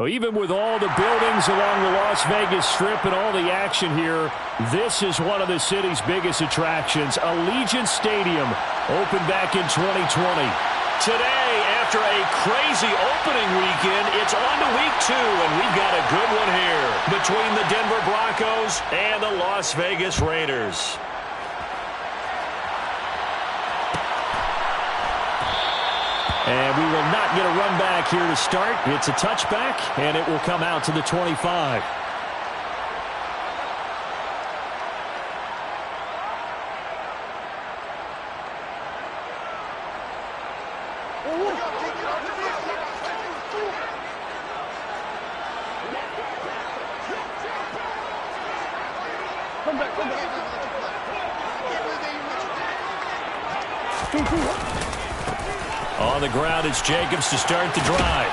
Well, even with all the buildings along the Las Vegas Strip and all the action here, this is one of the city's biggest attractions. Allegiant Stadium opened back in 2020. Today, after a crazy opening weekend, it's on to week 2, and we've got a good one here between the Denver Broncos and the Las Vegas Raiders. And we will not get a run back here to start. It's a touchback, and it will come out to the 25. On the ground, it's Jacobs to start the drive.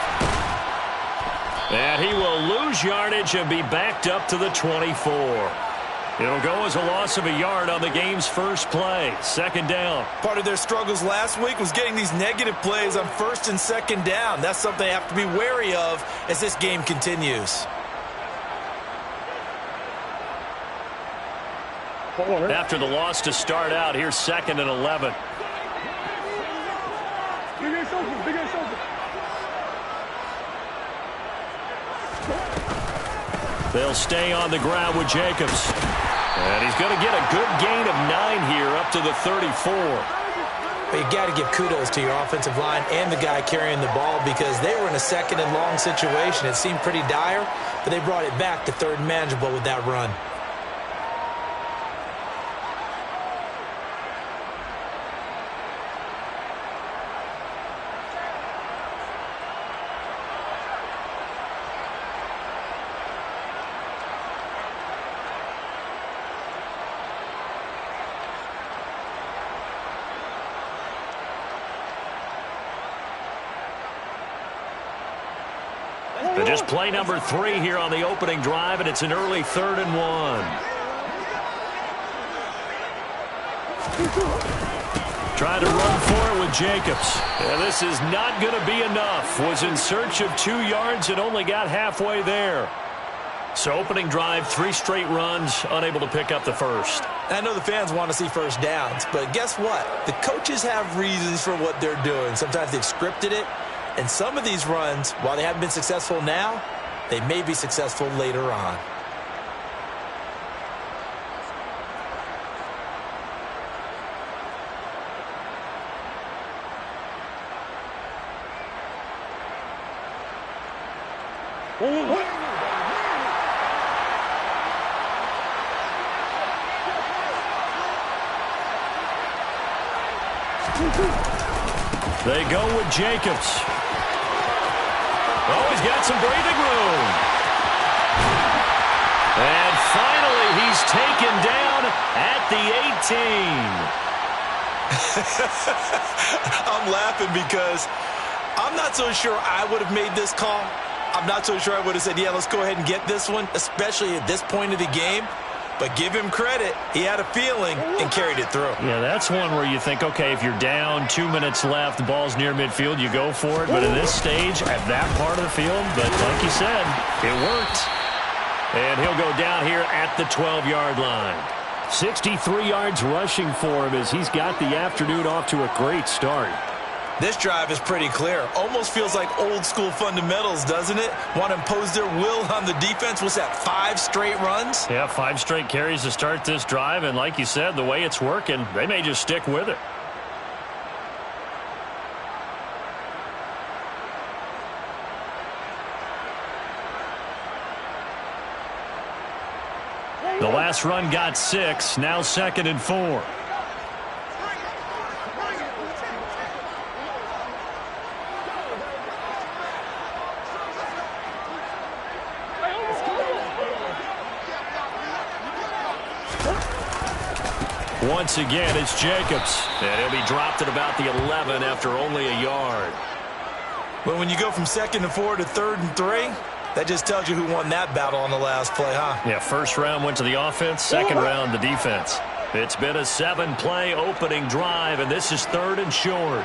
And he will lose yardage and be backed up to the 24. It'll go as a loss of a yard on the game's first play. Second down. Part of their struggles last week was getting these negative plays on first and second down. That's something they have to be wary of as this game continues. After the loss to start out, here's 2nd and 11. They'll stay on the ground with Jacobs. And he's going to get a good gain of 9 here up to the 34. You got to give kudos to your offensive line and the guy carrying the ball because they were in a 2nd and long situation. It seemed pretty dire, but they brought it back to 3rd and manageable with that run. But just play number 3 here on the opening drive, and it's an early 3rd and 1. Trying to run for it with Jacobs. And this is not going to be enough. Was in search of 2 yards and only got halfway there. So opening drive, 3 straight runs, unable to pick up the first. I know the fans want to see first downs, but guess what? The coaches have reasons for what they're doing. Sometimes they've scripted it. And some of these runs, while they haven't been successful now, they may be successful later on. They go with Jacobs. Oh, he's got some breathing room. And finally, he's taken down at the 18. I'm laughing because I'm not so sure I would have made this call. I'm not so sure I would have said, yeah, let's go ahead and get this one, especially at this point of the game. But give him credit. He had a feeling and carried it through. Yeah, that's one where you think, okay, if you're down, 2 minutes left, the ball's near midfield, you go for it. But in this stage, at that part of the field, but like you said, it worked. And he'll go down here at the 12-yard line. 63 yards rushing for him as he's got the afternoon off to a great start. This drive is pretty clear. Almost feels like old-school fundamentals, doesn't it? Want to impose their will on the defense. What's that, 5 straight runs? Yeah, 5 straight carries to start this drive. And like you said, the way it's working, they may just stick with it. The last run got 6. Now 2nd and 4. Once again, it's Jacobs. And he'll be dropped at about the 11 after only a yard. But when you go from 2nd and 4 to 3rd and 3, that just tells you who won that battle on the last play, huh? Yeah, first round went to the offense, second round the defense. It's been a 7-play opening drive, and this is 3rd and short.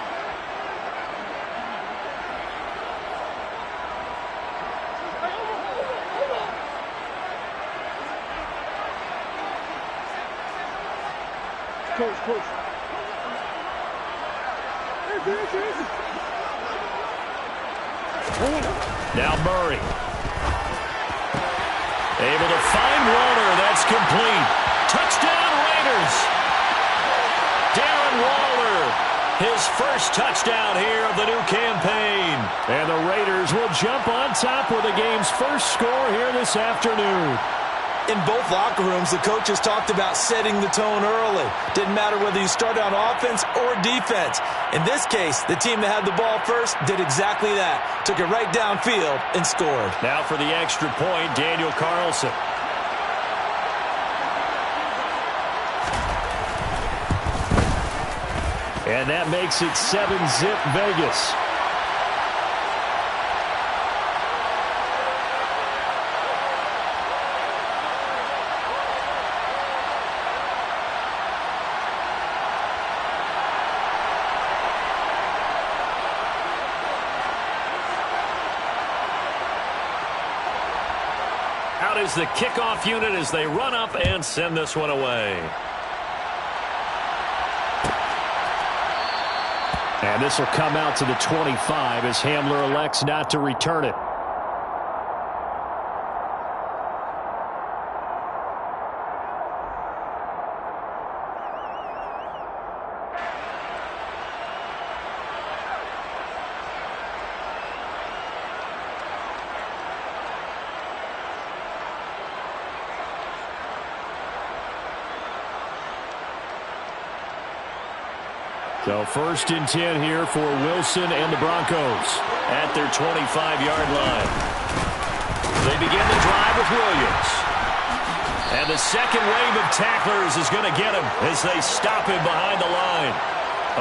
Now Murray. Able to find Waller. That's complete. Touchdown Raiders. Darren Waller. His first touchdown here of the new campaign. And the Raiders will jump on top with the game's first score here this afternoon. In both locker rooms, the coaches talked about setting the tone early. Didn't matter whether you started on offense or defense. In this case, the team that had the ball first did exactly that. Took it right downfield and scored. Now for the extra point, Daniel Carlson. And that makes it 7-zip Vegas. Out is the kickoff unit as they run up and send this one away. And this will come out to the 25 as Hamler elects not to return it. So 1st and 10 here for Wilson and the Broncos at their 25-yard line. They begin the drive with Williams. And the second wave of tacklers is going to get him as they stop him behind the line.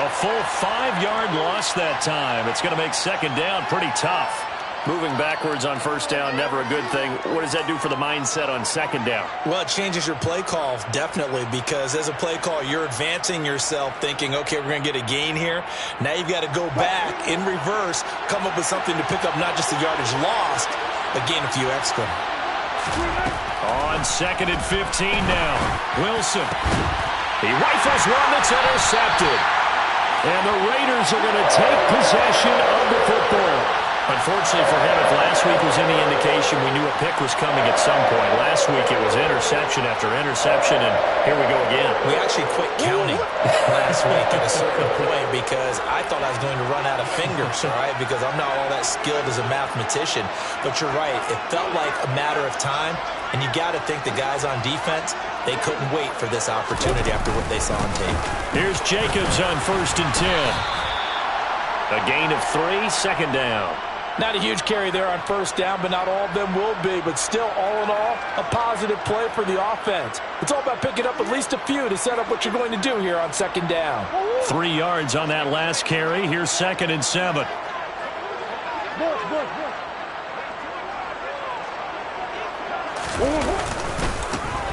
A full 5-yard loss that time. It's going to make second down pretty tough. Moving backwards on first down, never a good thing. What does that do for the mindset on second down? Well, it changes your play call, definitely, because as a play call, you're advancing yourself thinking, okay, we're going to get a gain here. Now you've got to go back in reverse, come up with something to pick up not just the yardage lost, but gain a few extra. On 2nd and 15 now, Wilson. He rifles one that's intercepted. And the Raiders are going to take possession of the football. Unfortunately for him, if last week was any indication, we knew a pick was coming at some point. Last week it was interception after interception, and here we go again. We actually quit counting last week at a certain point because I thought I was going to run out of fingers, all right, because I'm not all that skilled as a mathematician. But you're right. It felt like a matter of time, and you got to think the guys on defense, they couldn't wait for this opportunity after what they saw on tape. Here's Jacobs on 1st and 10. A gain of 3, second down. Not a huge carry there on first down, but not all of them will be. But still, all in all, a positive play for the offense. It's all about picking up at least a few to set up what you're going to do here on second down. 3 yards on that last carry. Here's 2nd and 7.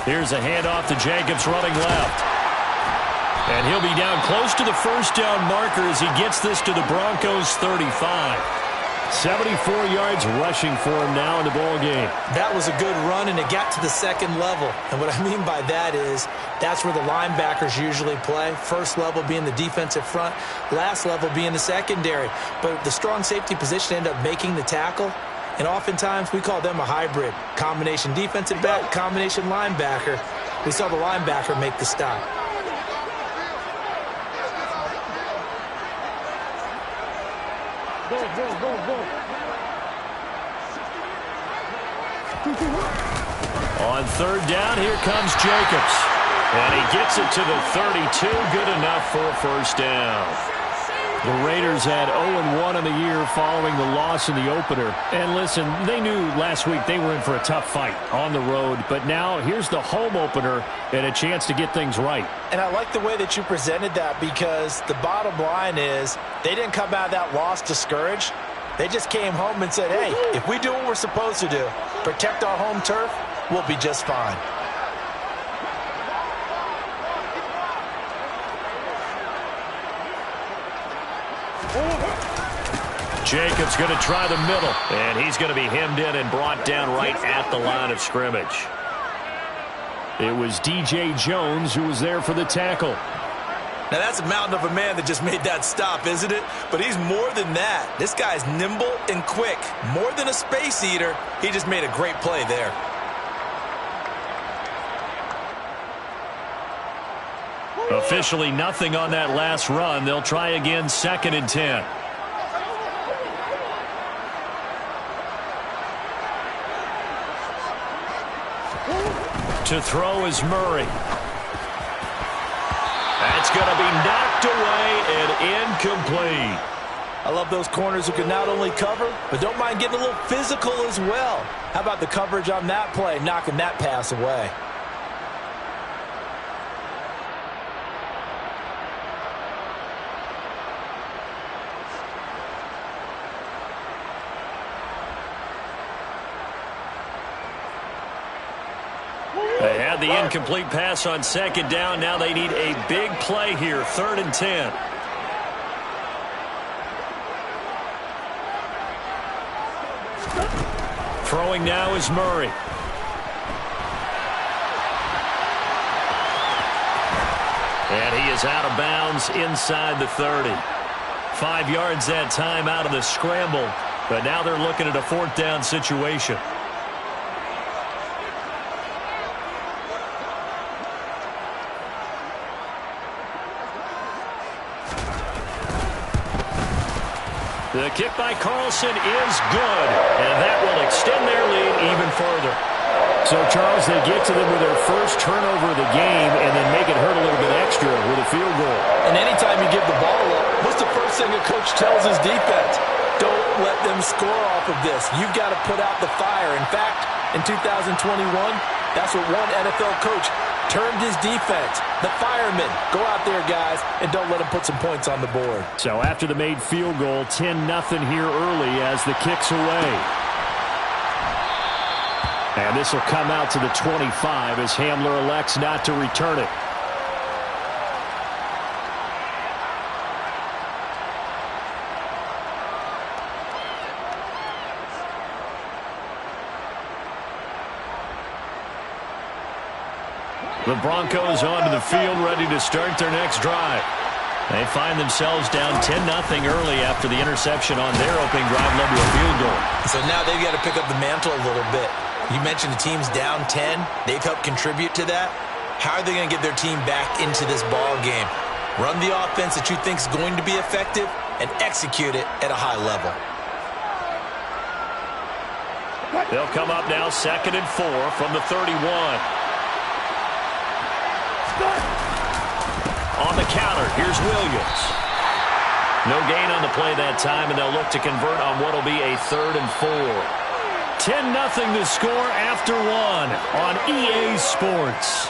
Here's a handoff to Jacobs running left. And he'll be down close to the first down marker as he gets this to the Broncos 35. 74 yards rushing for him now in the ball game. That was a good run, and it got to the second level. And what I mean by that is that's where the linebackers usually play. First level being the defensive front, last level being the secondary. But the strong safety position ended up making the tackle. And oftentimes we call them a hybrid. Combination defensive back, combination linebacker. We saw the linebacker make the stop. On 3rd down, here comes Jacobs. And he gets it to the 32. Good enough for a first down. The Raiders had 0-1 in the year following the loss in the opener. And listen, they knew last week they were in for a tough fight on the road. But now here's the home opener and a chance to get things right. And I like the way that you presented that, because the bottom line is they didn't come out of that loss discouraged. They just came home and said, hey, if we do what we're supposed to do, protect our home turf, we'll be just fine. Jacobs going to try the middle, and he's going to be hemmed in and brought down right at the line of scrimmage. It was D.J. Jones who was there for the tackle. Now, that's a mountain of a man that just made that stop, isn't it? But he's more than that. This guy's nimble and quick. More than a space eater, he just made a great play there. Officially nothing on that last run. They'll try again, 2nd and 10. To throw is Murray. That's going to be knocked away and incomplete. I love those corners who can not only cover, but don't mind getting a little physical as well. How about the coverage on that play, knocking that pass away? They had the incomplete pass on 2nd down. Now they need a big play here, 3rd and 10. Throwing now is Murray. And he is out of bounds inside the 30. 5 yards that time out of the scramble. But now they're looking at a 4th down situation. The kick by Carlson is good, and that will extend their lead even further. So, Charles, they get to them with their first turnover of the game and then make it hurt a little bit extra with a field goal. And anytime you give the ball up, what's the first thing a coach tells his defense? Don't let them score off of this. You've got to put out the fire. In fact, in 2021, that's what one NFL coach termed his defense. The firemen. Go out there, guys, and don't let them put some points on the board. So after the made field goal, 10-0 here early as the kick's away. And this will come out to the 25 as Hamler elects not to return it. The Broncos onto the field, ready to start their next drive. They find themselves down 10-0 early after the interception on their opening drive led to a field goal. So now they've got to pick up the mantle a little bit. You mentioned the team's down 10. They've helped contribute to that. How are they going to get their team back into this ball game? Run the offense that you think is going to be effective and execute it at a high level. They'll come up now 2nd and 4 from the 31. On the counter, here's Williams. No gain on the play that time, and they'll look to convert on what will be a 3rd and 4. 10-0 the score after 1 on EA Sports.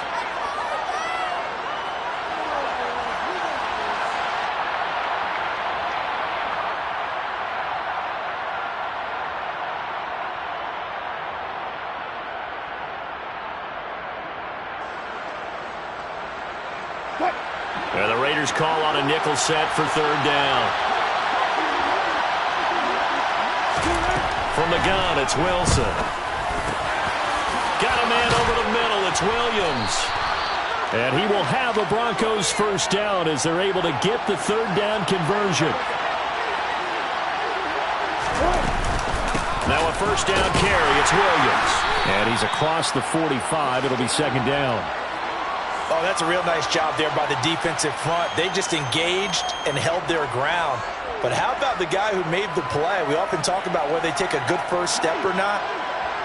And the Raiders call on a nickel set for 3rd down. From the gun, it's Wilson. Got a man over the middle, it's Williams. And he will have a Broncos 1st down as they're able to get the 3rd down conversion. Now a 1st down carry, it's Williams. And he's across the 45. It'll be 2nd down. Oh, that's a real nice job there by the defensive front. They just engaged and held their ground. But how about the guy who made the play? We often talk about whether they take a good first step or not.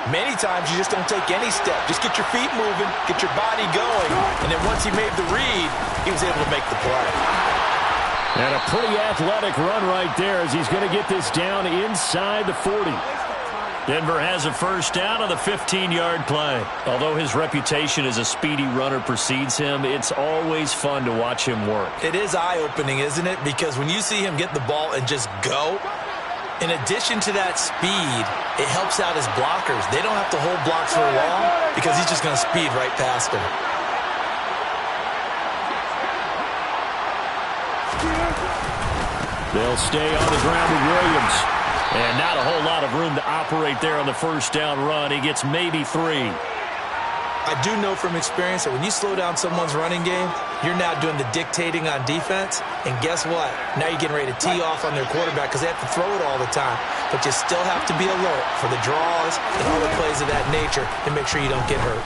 Many times you just don't take any step. Just get your feet moving, get your body going. And then once he made the read, he was able to make the play. And a pretty athletic run right there as he's going to get this down inside the 40. Denver has a 1st down on the 15-yard play. Although his reputation as a speedy runner precedes him, it's always fun to watch him work. It is eye-opening, isn't it? Because when you see him get the ball and just go, in addition to that speed, it helps out his blockers. They don't have to hold blocks for long because he's just going to speed right past them. They'll stay on the ground with Williams. And not a whole lot of room to operate there on the 1st down run. He gets maybe 3. I do know from experience that when you slow down someone's running game, you're now doing the dictating on defense. And guess what? Now you're getting ready to tee off on their quarterback because they have to throw it all the time. But you still have to be alert for the draws and other plays of that nature and make sure you don't get hurt.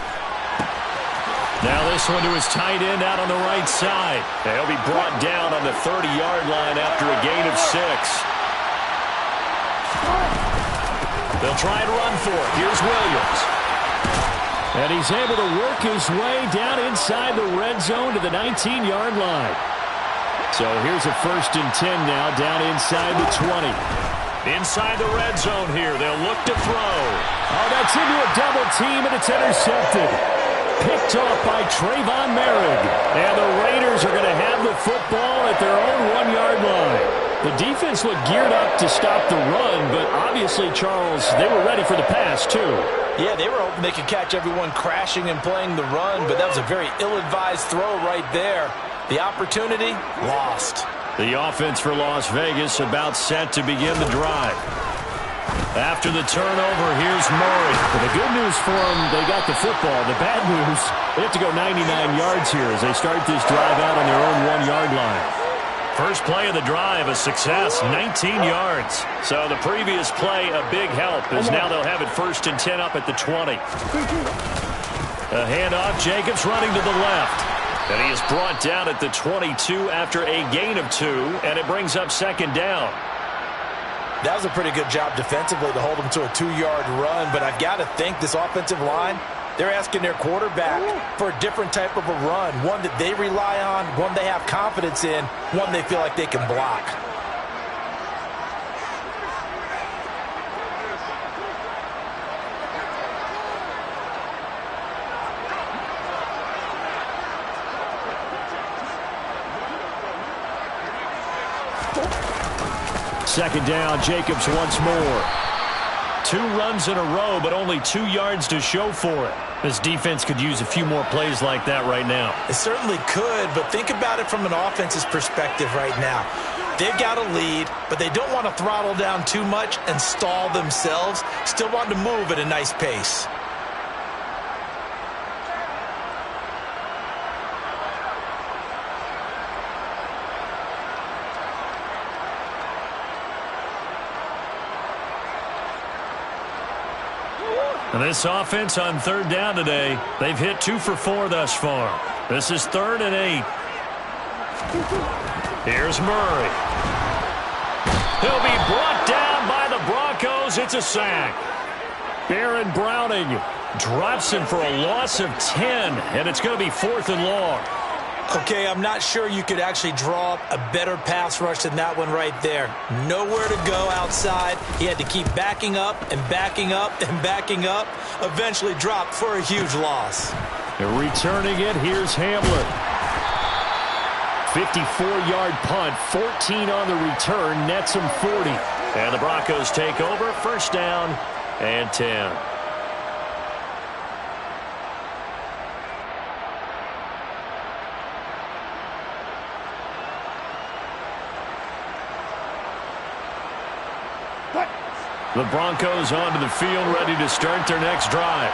Now this one to his tight end out on the right side. He'll be brought down on the 30-yard line after a gain of 6. They'll try and run for it. Here's Williams. And he's able to work his way down inside the red zone to the 19-yard line. So here's a 1st and 10 now down inside the 20. Inside the red zone here. They'll look to throw. Oh, that's into a double team, and it's intercepted. Picked off by Trayvon Merrick. And the Raiders are going to have the football at their own 1-yard line. The defense looked geared up to stop the run, but obviously, Charles, they were ready for the pass, too. Yeah, they were hoping they could catch everyone crashing and playing the run, but that was a very ill-advised throw right there. The opportunity, lost. The offense for Las Vegas about set to begin the drive. After the turnover, here's Murray. But the good news for them, they got the football. The bad news, they have to go 99 yards here as they start this drive out on their own 1-yard line. First play of the drive, a success, 19 yards. So the previous play, a big help, as now they'll have it 1st and 10 up at the 20. A handoff, Jacobs running to the left. And he is brought down at the 22 after a gain of 2, and it brings up 2nd down. That was a pretty good job defensively to hold them to a 2-yard run, but I've got to think this offensive line, they're asking their quarterback for a different type of a run, one that they rely on, one they have confidence in, one they feel like they can block. Second down, Jacobs once more. 2 runs in a row, but only 2 yards to show for it. This defense could use a few more plays like that right now. It certainly could, but think about it from an offense's perspective right now. They've got a lead, but they don't want to throttle down too much and stall themselves. Still want to move at a nice pace. And this offense on 3rd down today, they've hit 2 for 4 thus far. This is 3rd and 8. Here's Murray. He'll be brought down by the Broncos. It's a sack. Baron Browning drops him for a loss of 10, and it's going to be 4th and long. Okay, I'm not sure you could actually draw up a better pass rush than that one right there. Nowhere to go outside. He had to keep backing up and backing up and backing up. Eventually dropped for a huge loss. They're returning it. Here's Hamlin. 54-yard punt, 14 on the return, nets him 40. And the Broncos take over, 1st down and 10. The Broncos onto the field, ready to start their next drive.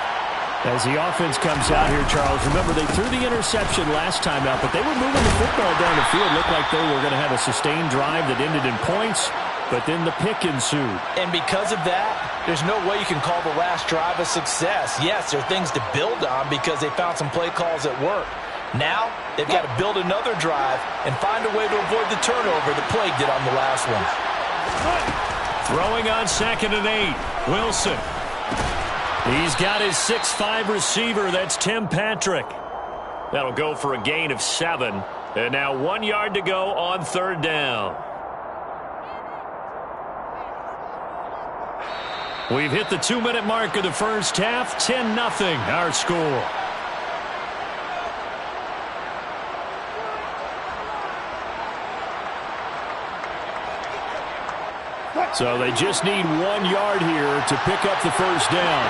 As the offense comes out here, Charles, remember they threw the interception last time out, but they were moving the football down the field. Looked like they were going to have a sustained drive that ended in points, but then the pick ensued. And because of that, there's no way you can call the last drive a success. Yes, there are things to build on because they found some play calls at work. Now, they've got to build another drive and find a way to avoid the turnover that plagued it on the last one. Throwing on 2nd and 8. Wilson. He's got his 6'5 receiver. That's Tim Patrick. That'll go for a gain of 7. And now 1 yard to go on 3rd down. We've hit the 2-minute mark of the first half. 10-0 our score. So they just need 1 yard here to pick up the first down.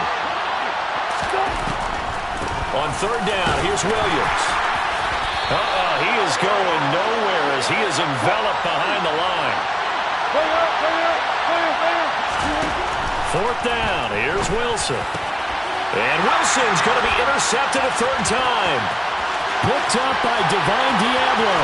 On 3rd down, here's Williams. He is going nowhere as he is enveloped behind the line. 4th down, here's Wilson. And Wilson's going to be intercepted a third time. Picked up by Divine Diablo.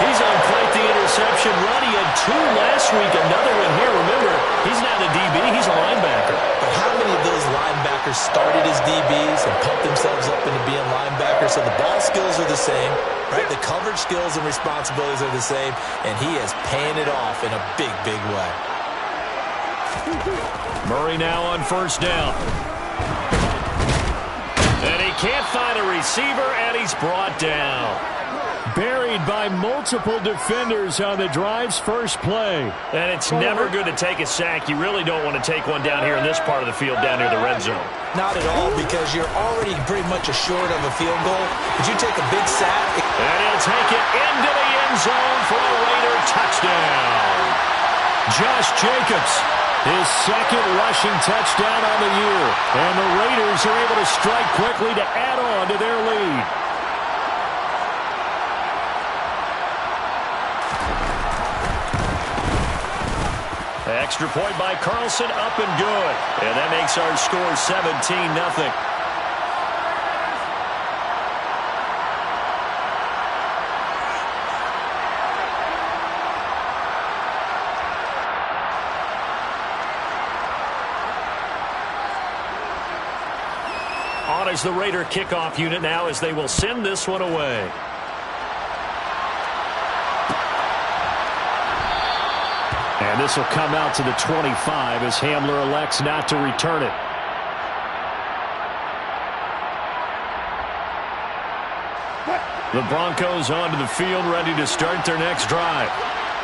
He's on quite the interception run. He had 2 last week, another one here. Remember, he's not a DB, he's a linebacker. But how many of those linebackers started as DBs and pumped themselves up into being linebackers? So the ball skills are the same, right? The coverage skills and responsibilities are the same, and he is paying it off in a big, big way. Murray now on first down. And he can't find a receiver, and he's brought down. Buried by multiple defenders on the drive's first play. And it's never good to take a sack. You really don't want to take one down here in this part of the field, down near the red zone. Not at all, because you're already pretty much assured of a field goal. But you take a big sack. And he'll take it into the end zone for a Raider touchdown. Josh Jacobs, his second rushing touchdown on the year. And the Raiders are able to strike quickly to add on to their lead. Extra point by Carlson, up and good. And that makes our score 17-0. On is the Raider kickoff unit now as they will send this one away. And this will come out to the 25 as Hamler elects not to return it. The Broncos onto the field, ready to start their next drive.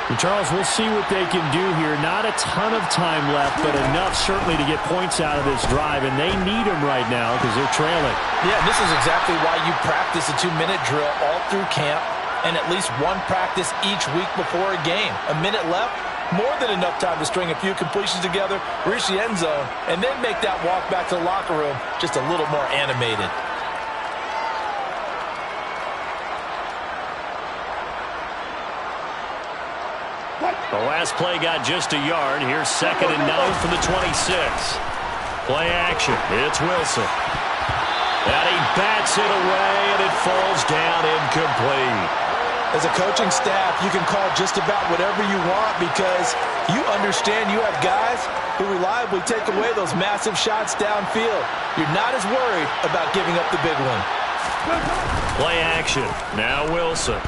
And Charles, we'll see what they can do here. Not a ton of time left, but enough certainly to get points out of this drive, and they need them right now because they're trailing. Yeah, this is exactly why you practice a 2-minute drill all through camp and at least one practice each week before a game. A minute left, more than enough time to string a few completions together, reach the end zone, and then make that walk back to the locker room just a little more animated. The last play got just a yard. Here's 2nd and 9 from the 26. Play action. It's Wilson. And he bats it away, and it falls down incomplete. As a coaching staff, you can call just about whatever you want because you understand you have guys who reliably take away those massive shots downfield. You're not as worried about giving up the big one. Play action. Now Wilson.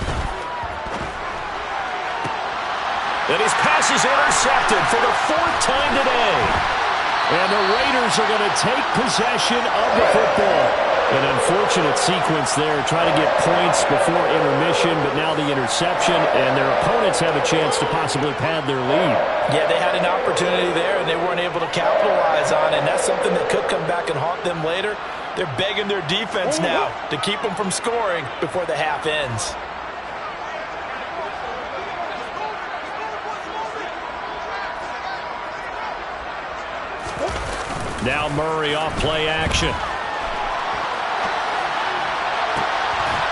And his pass is intercepted for the 4th time today. And the Raiders are going to take possession of the football. An unfortunate sequence there, trying to get points before intermission, but now the interception, and their opponents have a chance to possibly pad their lead. Yeah, they had an opportunity there, and they weren't able to capitalize on it, and that's something that could come back and haunt them later. They're begging their defense now to keep them from scoring before the half ends. Now Murray off play action.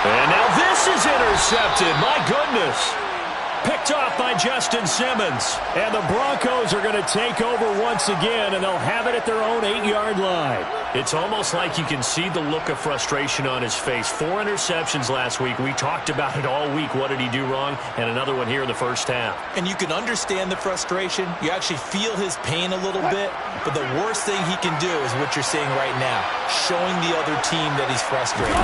And now this is intercepted. My goodness. Picked off by Justin Simmons. And the Broncos are going to take over once again, and they'll have it at their own 8-yard line. It's almost like you can see the look of frustration on his face. 4 interceptions last week. We talked about it all week. What did he do wrong? And another one here in the first half. And you can understand the frustration. You actually feel his pain a little bit. But the worst thing he can do is what you're seeing right now, showing the other team that he's frustrated.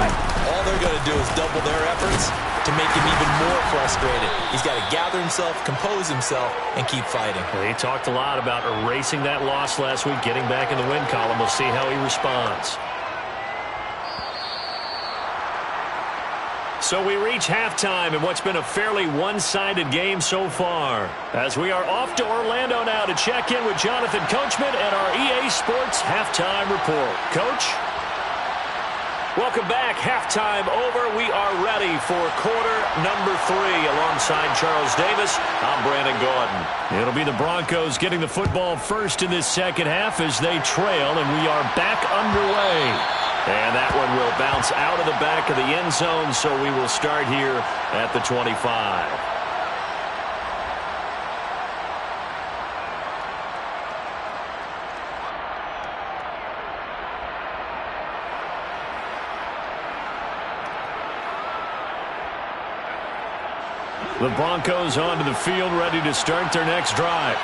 All they're going to do is double their efforts to make him even more frustrated. He's got to gather himself, compose himself, and keep fighting. He talked a lot about erasing that loss last week, getting back in the win column. We'll see how he responds. So we reach halftime in what's been a fairly one-sided game so far. As we are off to Orlando now to check in with Jonathan Coachman and our EA Sports Halftime Report. Coach? Welcome back. Halftime over. We are ready for quarter number 3 alongside Charles Davis. I'm Brandon Gaudin. It'll be the Broncos getting the football first in this second half as they trail, and we are back underway. And that one will bounce out of the back of the end zone, so we will start here at the 25. The Broncos onto the field, ready to start their next drive.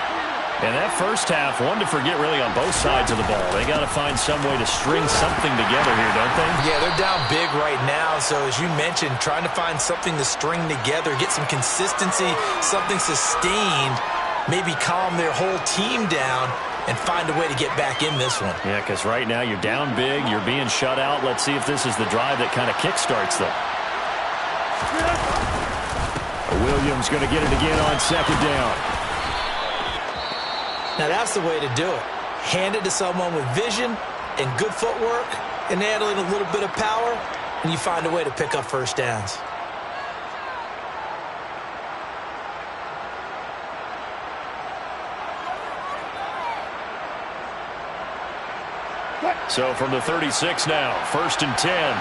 And that first half, one to forget really on both sides of the ball. They got to find some way to string something together here, don't they? Yeah, they're down big right now. So as you mentioned, trying to find something to string together, get some consistency, something sustained, maybe calm their whole team down and find a way to get back in this one. Yeah, because right now you're down big, you're being shut out. Let's see if this is the drive that kind of kickstarts them. Williams going to get it again on second down. Now that's the way to do it. Hand it to someone with vision and good footwork and handling a little bit of power, and you find a way to pick up first downs. So from the 36 now, 1st and 10.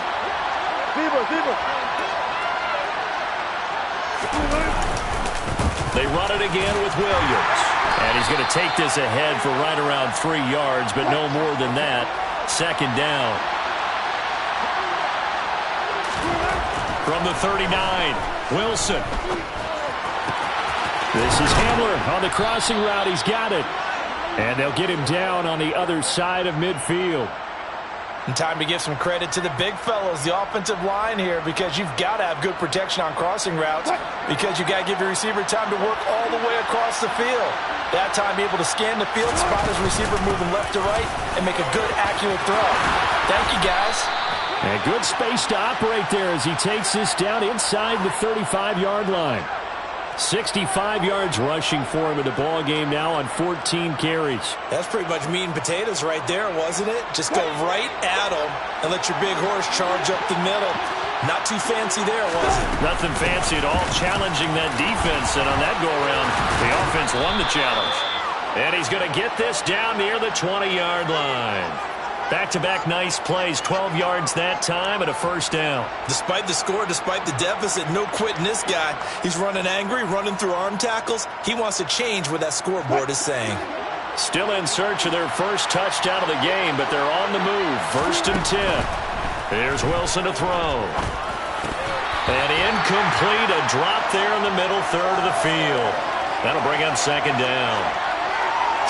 They run it again with Williams. And he's going to take this ahead for right around 3 yards, but no more than that. 2nd down. From the 39, Wilson. This is Hamler on the crossing route. He's got it. And they'll get him down on the other side of midfield. And time to give some credit to the big fellows, the offensive line here, because you've got to have good protection on crossing routes, because you've got to give your receiver time to work all the way across the field. That time, be able to scan the field, spot his receiver moving left to right, and make a good, accurate throw. Thank you, guys. And good space to operate there as he takes this down inside the 35-yard line. 65 yards rushing for him in the ball game now on 14 carries. That's pretty much meat and potatoes right there, wasn't it? Just go right at him and let your big horse charge up the middle. Not too fancy there, was it? Nothing fancy at all, challenging that defense, and on that go-around, the offense won the challenge. And he's going to get this down near the 20-yard line. Back-to-back nice plays, 12 yards that time and a first down. Despite the score, despite the deficit, no quitting this guy. He's running angry, running through arm tackles. He wants to change what that scoreboard is saying. Still in search of their first touchdown of the game, but they're on the move. 1st and 10. Here's Wilson to throw. And incomplete, a drop there in the middle third of the field. That'll bring up 2nd down.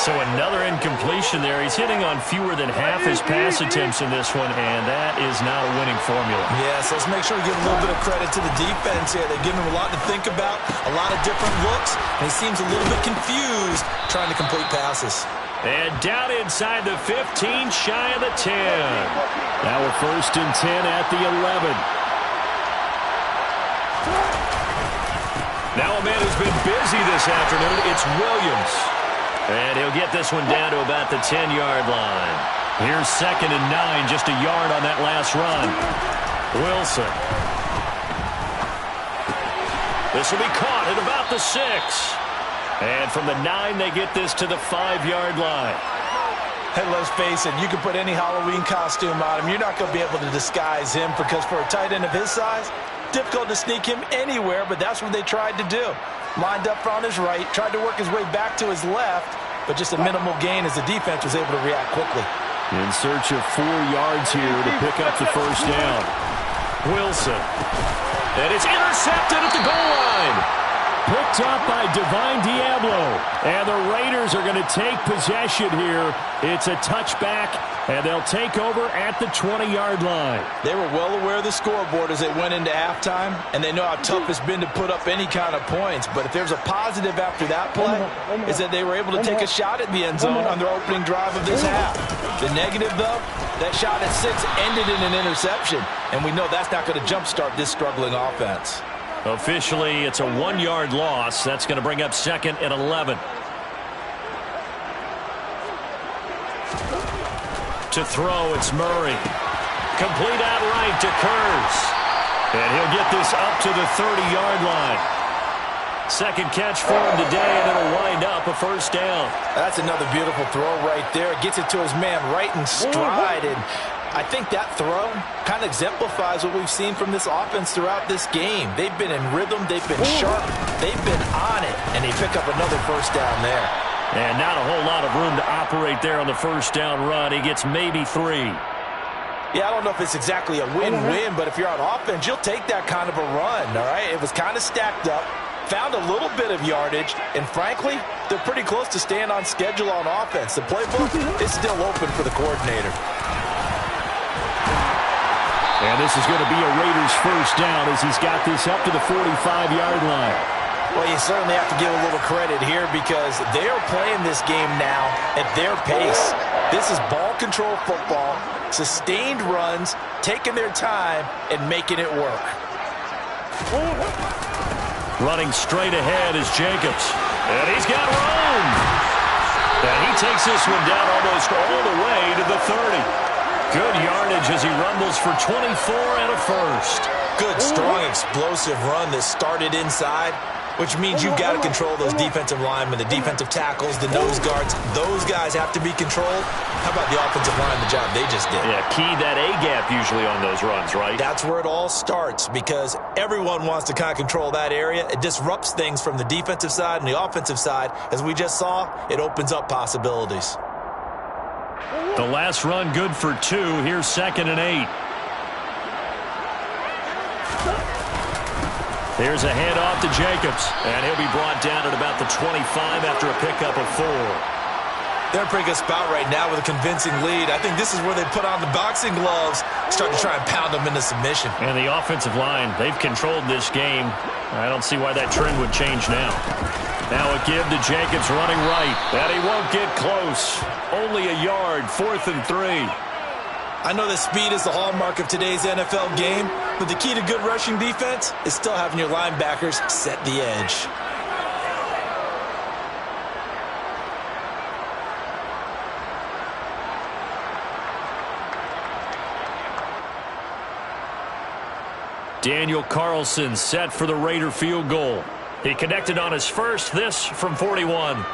So another incompletion there. He's hitting on fewer than half his pass attempts in this one, and that is not a winning formula. Yes, let's make sure we give a little bit of credit to the defense here. They've given him a lot to think about, a lot of different looks, and he seems a little bit confused trying to complete passes. And down inside the 15, shy of the 10. Now we're 1st and 10 at the 11. Now a man who's been busy this afternoon, it's Williams. And he'll get this one down to about the 10-yard line. Here's 2nd and 9, just a yard on that last run. Wilson. This will be caught at about the 6. And from the 9, they get this to the 5-yard line. Hey, let's face it, you can put any Halloween costume on him. You're not going to be able to disguise him, because for a tight end of his size, difficult to sneak him anywhere, but that's what they tried to do. Lined up on his right, tried to work his way back to his left, but just a minimal gain as the defense was able to react quickly. In search of 4 yards here to pick up the first down. Wilson. And it's intercepted at the goal line. Picked up by Divine Diablo. And the Raiders are going to take possession here. It's a touchback, and they'll take over at the 20-yard line. They were well aware of the scoreboard as they went into halftime, and they know how tough it's been to put up any kind of points. But if there's a positive after that play, is that they were able to take a shot at the end zone on their opening drive of this half. The negative, though, that shot at 6 ended in an interception, and we know that's not going to jumpstart this struggling offense. Officially, it's a 1-yard loss. That's going to bring up 2nd and 11. To throw, it's Murray. Complete outright to Kurz. And he'll get this up to the 30-yard line. Second catch for him today, and it'll wind up a first down. That's another beautiful throw right there. Gets it to his man right in stride, and I think that throw kind of exemplifies what we've seen from this offense throughout this game. They've been in rhythm. They've been sharp. They've been on it, and they pick up another first down there. And not a whole lot of room to operate there on the first down run. He gets maybe 3. Yeah, I don't know if it's exactly a win-win, but if you're on offense, you'll take that kind of a run, all right? It was kind of stacked up. found a little bit of yardage, and frankly, they're pretty close to staying on schedule on offense. The playbook is still open for the coordinator. And this is going to be a Raiders first down as he's got this up to the 45-yard line. Well, you certainly have to give a little credit here because they are playing this game now at their pace. This is ball control football, sustained runs, taking their time, and making it work. Running straight ahead is Jacobs. And he's got room. And he takes this one down almost all the way to the 30. Good yardage as he rumbles for 24 and a first. Good, strong, explosive run that started inside, which means you've got to control those defensive linemen, the defensive tackles, the nose guards. Those guys have to be controlled. How about the offensive line, the job they just did? Yeah, key that A-gap usually on those runs, right? That's where it all starts because everyone wants to kind of control that area. It disrupts things from the defensive side and the offensive side. As we just saw, it opens up possibilities. The last run good for 2. Here's 2nd and 8. Here's a handoff to Jacobs, and he'll be brought down at about the 25 after a pickup of 4. They're in a pretty good spot right now with a convincing lead. I think this is where they put on the boxing gloves, start to try and pound them into submission. And the offensive line, they've controlled this game. I don't see why that trend would change now. Now a give to Jacobs running right, and he won't get close. Only a yard, 4th and 3. I know that speed is the hallmark of today's NFL game, but the key to good rushing defense is still having your linebackers set the edge. Daniel Carlson set for the Raider field goal. He connected on his first, this from 41.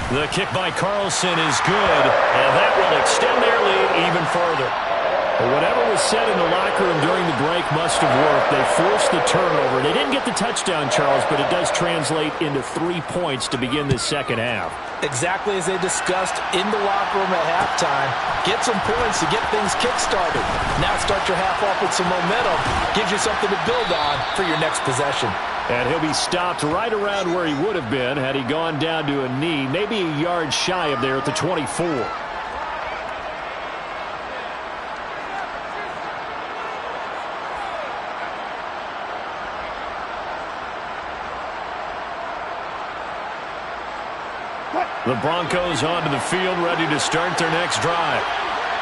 The kick by Carlson is good, and that will extend their lead even further. But whatever was said in the locker room during the break must have worked. They forced the turnover. They didn't get the touchdown, Charles, but it does translate into 3 points to begin this second half. Exactly as they discussed in the locker room at halftime. Get some points to get things kick-started. Now start your half off with some momentum. Gives you something to build on for your next possession. And he'll be stopped right around where he would have been had he gone down to a knee, maybe a yard shy of there at the 24. The Broncos onto the field, ready to start their next drive.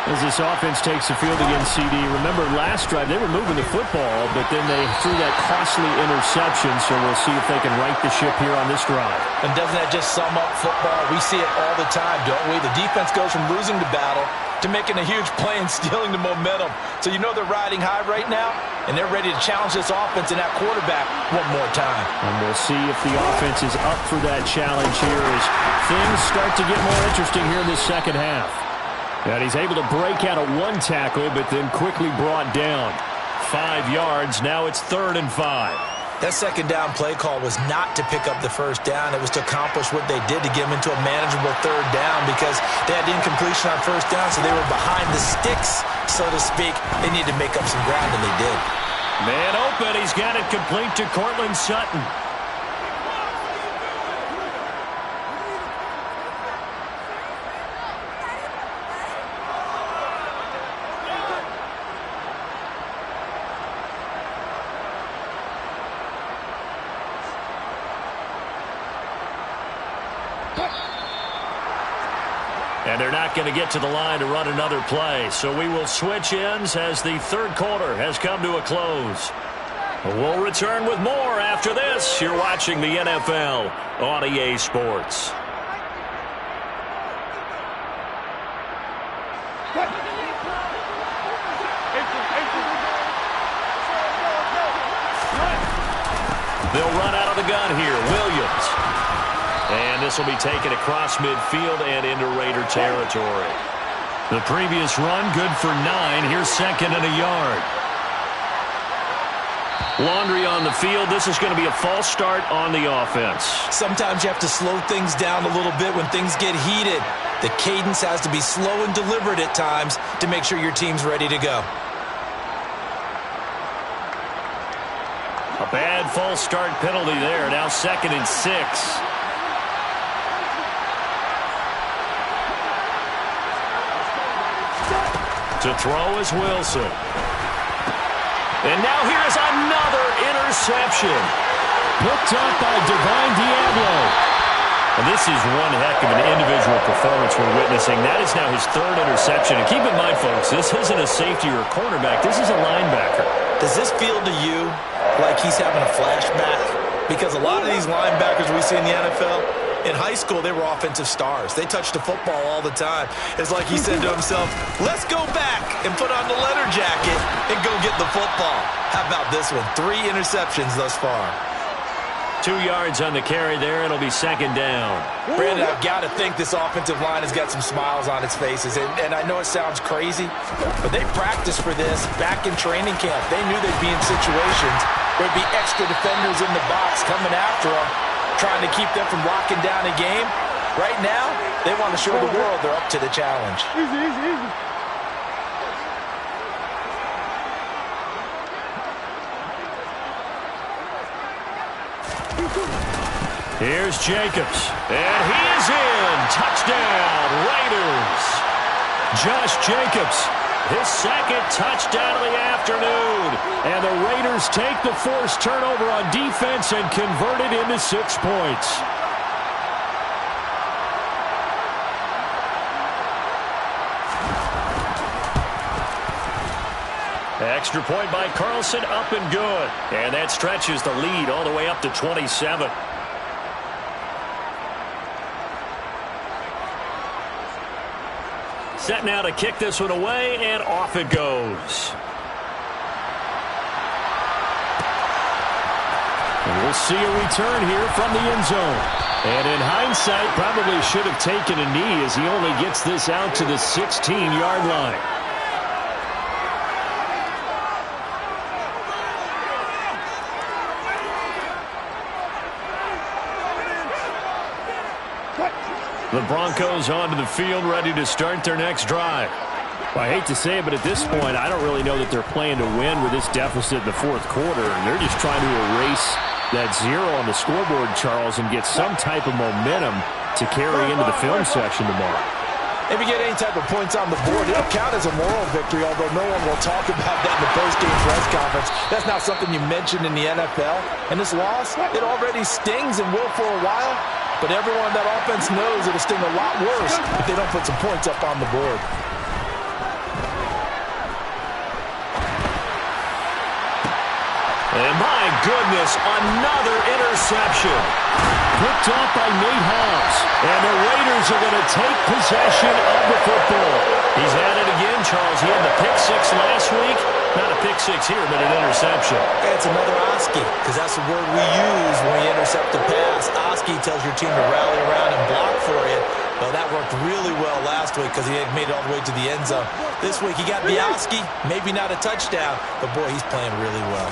As this offense takes the field against CD. Remember, last drive, they were moving the football, but then they threw that costly interception, so we'll see if they can right the ship here on this drive. And doesn't that just sum up football? We see it all the time, don't we? The defense goes from losing the battle to making a huge play and stealing the momentum. So you know they're riding high right now, and they're ready to challenge this offense and that quarterback one more time. And we'll see if the offense is up for that challenge here as things start to get more interesting here in this second half. And he's able to break out of 1 tackle, but then quickly brought down. 5 yards, now it's 3rd and 5. That second down play call was not to pick up the first down. It was to accomplish what they did to get them into a manageable 3rd down because they had incompletion on first down, so they were behind the sticks, so to speak. They needed to make up some ground, and they did. Man open, he's got it complete to Cortland Sutton. And they're not going to get to the line to run another play. So we will switch ends as the 3rd quarter has come to a close. We'll return with more after this. You're watching the NFL on EA Sports. They'll run out of the gun here. Williams. And this will be taken across midfield and into Raider territory. The previous run, good for 9. Here's 2nd and a yard. Laundry on the field. This is going to be a false start on the offense. Sometimes you have to slow things down a little bit when things get heated. The cadence has to be slow and deliberate at times to make sure your team's ready to go. A bad false start penalty there. Now 2nd and 6. To throw is Wilson. And now here's another interception. Picked up by Divine Diablo. And this is one heck of an individual performance we're witnessing. That is now his 3rd interception. And keep in mind, folks, this isn't a safety or a cornerback. This is a linebacker. Does this feel to you like he's having a flashback? Because a lot of these linebackers we see in the NFL, in high school, they were offensive stars. They touched the football all the time. It's like he said to himself, let's go back and put on the leather jacket and go get the football. How about this one? 3 interceptions thus far. 2 yards on the carry there. It'll be 2nd down. Brandon, I've got to think this offensive line has got some smiles on its faces. And I know it sounds crazy, but they practiced for this back in training camp. They knew they'd be in situations where there'd be extra defenders in the box coming after them, trying to keep them from locking down a game. Right now, they want to show the world they're up to the challenge. Easy. Here's Jacobs. And he is in. Touchdown, Raiders. Josh Jacobs, his 2nd touchdown of the afternoon. And the Raiders take the forced turnover on defense and convert it into 6 points. Extra point by Carlson, up and good. And that stretches the lead all the way up to 27. Set now to kick this one away, and off it goes. And we'll see a return here from the end zone. And in hindsight, probably should have taken a knee as he only gets this out to the 16-yard line. The Broncos onto the field, ready to start their next drive. Well, I hate to say it, but at this point, I don't really know that they're playing to win with this deficit in the 4th quarter. They're just trying to erase that 0 on the scoreboard, Charles, and get some type of momentum to carry into the film section tomorrow. If you get any type of points on the board, it'll count as a moral victory, although no one will talk about that in the post-game press conference. That's not something you mentioned in the NFL. And this loss, it already stings and will for a while. But everyone that offense knows it'll sting a lot worse if they don't put some points up on the board. And my goodness, another interception. Picked off by Nate Hobbs. And the Raiders are going to take possession of the football. He's at it again, Charles. He had the pick 6 last week. Not a pick 6 here, but an interception. It's another Oski, because that's the word we use when you intercept the pass. Oski tells your team to rally around and block for you. Well, that worked really well last week because he had made it all the way to the end zone. This week he got the Oski, maybe not a touchdown, but boy, he's playing really well.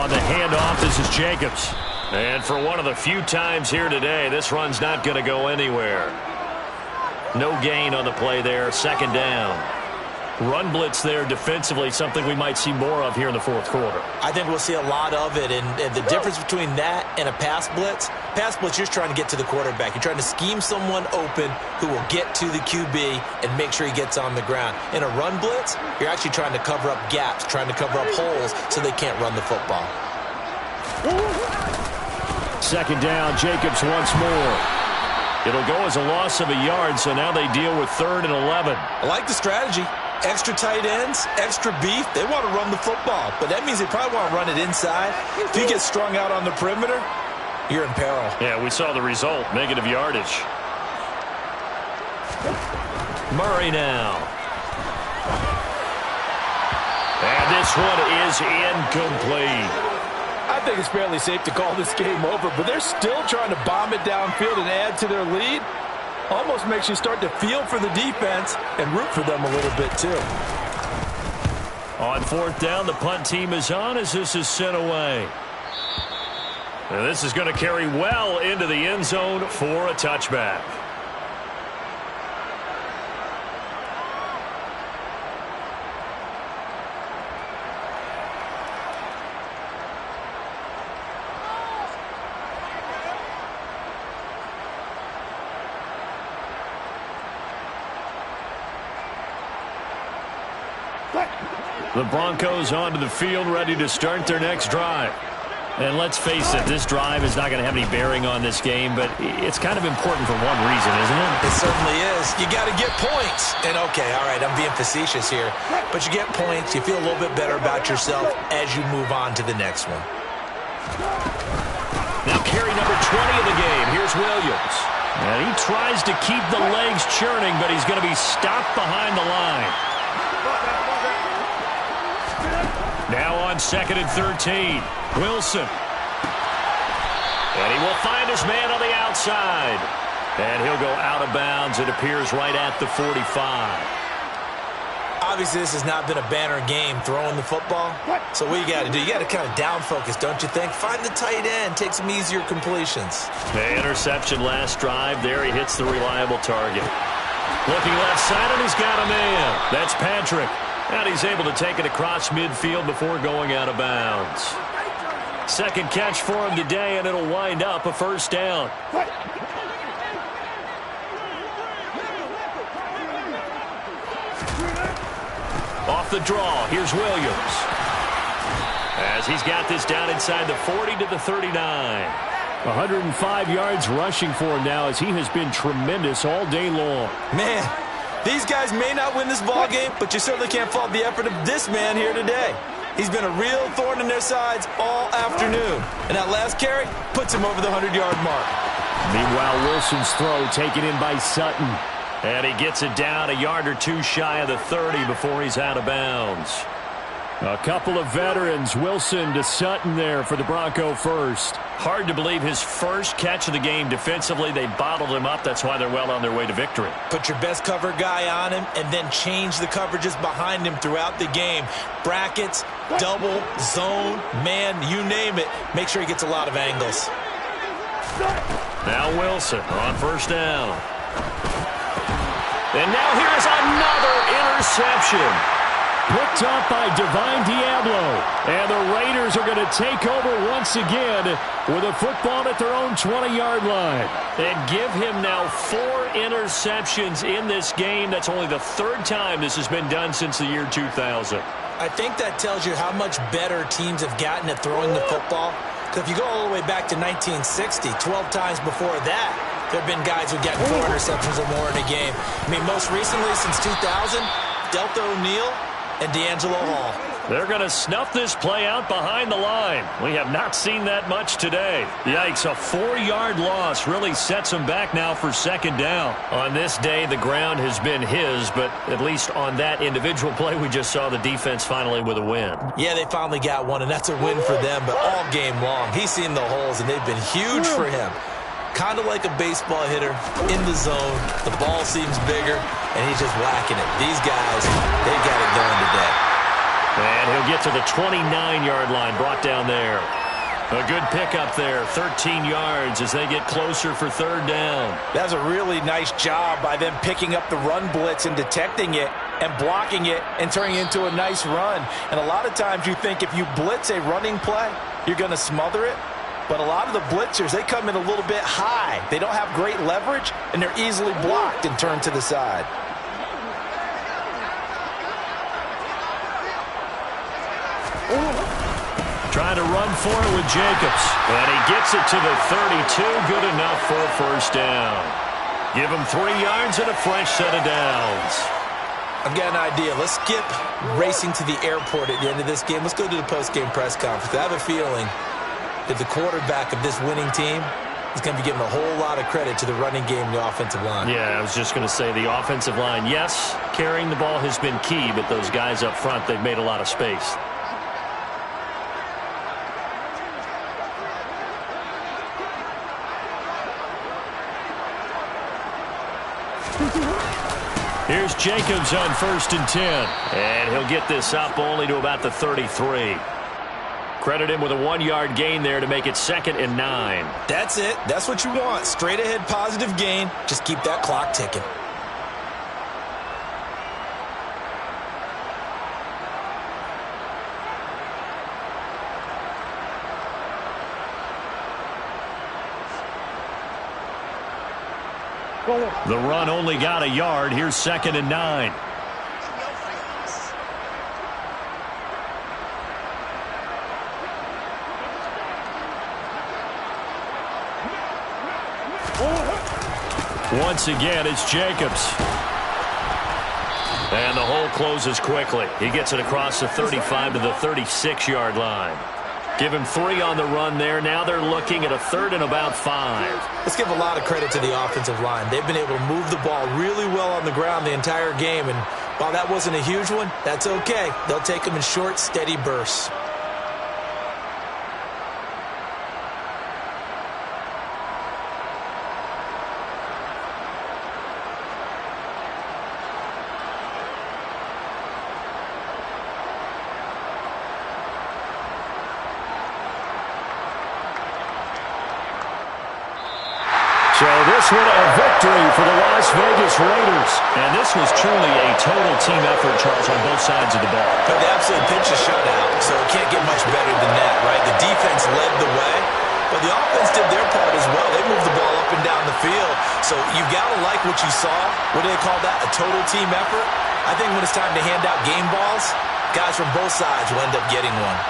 On the handoff, this is Jacobs. And for one of the few times here today, this run's not going to go anywhere. No gain on the play there, 2nd down. Run blitz there defensively, something we might see more of here in the 4th quarter. I think we'll see a lot of it, and the difference between that and a pass blitz, you're just trying to get to the quarterback. You're trying to scheme someone open who will get to the QB and make sure he gets on the ground. In a run blitz, you're actually trying to cover up gaps, trying to cover up holes so they can't run the football. 2nd down, Jacobs once more. It'll go as a loss of a yard, so now they deal with 3rd and 11. I like the strategy. Extra tight ends, extra beef, they want to run the football. But that means they probably want to run it inside. If you get strung out on the perimeter, you're in peril. Yeah, we saw the result, negative yardage. Murray now. And this one is incomplete. I think it's fairly safe to call this game over, but they're still trying to bomb it downfield and add to their lead. Almost makes you start to feel for the defense and root for them a little bit, too. On 4th down, the punt team is on as this is sent away. And this is going to carry well into the end zone for a touchback. The Broncos onto the field, ready to start their next drive. And let's face it, this drive is not going to have any bearing on this game, but it's kind of important for one reason, isn't it? It certainly is. You got to get points. And, okay, all right, I'm being facetious here. But you get points, you feel a little bit better about yourself as you move on to the next one. Now carry number 20 of the game. Here's Williams. And he tries to keep the legs churning, but he's going to be stopped behind the line. Now on 2nd and 13. Wilson. And he will find his man on the outside. And he'll go out of bounds. It appears right at the 45. Obviously, this has not been a banner game throwing the football. So what you got to do, you got to kind of down focus, don't you think? Find the tight end. Take some easier completions. The interception last drive. There he hits the reliable target. Looking left side, and he's got a man. That's Patrick. And he's able to take it across midfield before going out of bounds. Second catch for him today, and it'll wind up a first down. Off the draw, here's Williams. As he's got this down inside the 40 to the 39. 105 yards rushing for him now, as he has been tremendous all day long. Man, these guys may not win this ball game, but you certainly can't fault the effort of this man here today. He's been a real thorn in their sides all afternoon. And that last carry puts him over the 100-yard mark. Meanwhile, Wilson's throw taken in by Sutton. And he gets it down a yard or two shy of the 30 before he's out of bounds. A couple of veterans, Wilson to Sutton there for the Bronco first. Hard to believe his first catch of the game defensively. They bottled him up. That's why they're well on their way to victory. Put your best cover guy on him and then change the coverages behind him throughout the game. Brackets, double, zone, man, you name it. Make sure he gets a lot of angles. Now Wilson on first down. And now here's another interception. Picked up by Divine Diablo. And the Raiders are going to take over once again with a football at their own 20-yard line. And give him now 4 interceptions in this game. That's only the 3rd time this has been done since the year 2000. I think that tells you how much better teams have gotten at throwing the football. Because if you go all the way back to 1960, 12 times before that, there have been guys who get 4 interceptions or more in a game. I mean, most recently since 2000, Delta O'Neal and D'Angelo Hall. They're going to snuff this play out behind the line. We have not seen that much today. Yikes, a 4-yard loss really sets them back now for 2nd down. On this day, the ground has been his, but at least on that individual play, we just saw the defense finally with a win. Yeah, they finally got one, and that's a win for them, but all game long, he's seen the holes, and they've been huge for him. Kind of like a baseball hitter in the zone. The ball seems bigger, and he's just whacking it. These guys, they got it going today. And he'll get to the 29-yard line, brought down there. A good pickup there, 13 yards as they get closer for 3rd down. That's a really nice job by them picking up the run blitz and detecting it and blocking it and turning it into a nice run. And a lot of times you think if you blitz a running play, you're going to smother it. But a lot of the blitzers, they come in a little bit high. They don't have great leverage, and they're easily blocked and turned to the side. Trying to run for it with Jacobs. And he gets it to the 32. Good enough for a first down. Give him 3 yards and a fresh set of downs. I've got an idea. Let's skip racing to the airport at the end of this game. Let's go to the post-game press conference. I have a feeling that the quarterback of this winning team is going to be giving a whole lot of credit to the running game and the offensive line. Yeah, I was just going to say the offensive line, yes, carrying the ball has been key, but those guys up front, they've made a lot of space. Here's Jacobs on 1st and 10. And he'll get this up only to about the 33. Credit him with a 1-yard gain there to make it 2nd and 9. That's it. That's what you want. Straight ahead positive gain. Just keep that clock ticking. The run only got a yard. Here's 2nd and 9. Once again, it's Jacobs. And the hole closes quickly. He gets it across the 35 to the 36-yard line. Give him 3 on the run there. Now they're looking at a 3rd and about 5. Let's give a lot of credit to the offensive line. They've been able to move the ball really well on the ground the entire game. And while that wasn't a huge one, that's okay. They'll take them in short, steady bursts. So this one a victory for the Las Vegas Raiders. And this was truly a total team effort, Charles, on both sides of the ball. But they absolutely pitched a shutout, so it can't get much better than that, right? The defense led the way, but the offense did their part as well. They moved the ball up and down the field. So you've got to like what you saw. What do they call that? A total team effort? I think when it's time to hand out game balls, guys from both sides will end up getting one.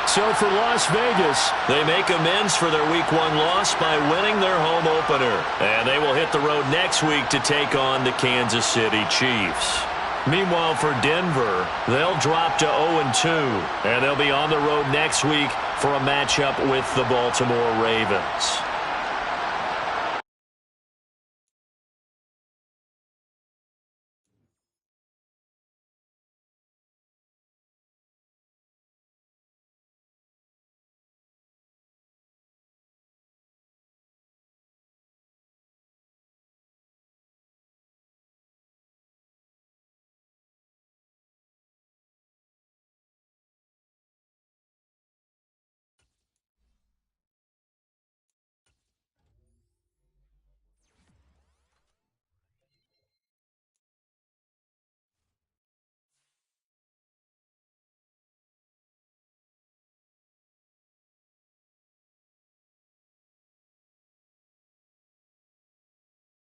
So for Las Vegas, they make amends for their Week 1 loss by winning their home opener. And they will hit the road next week to take on the Kansas City Chiefs. Meanwhile, for Denver, they'll drop to 0-2. And they'll be on the road next week for a matchup with the Baltimore Ravens.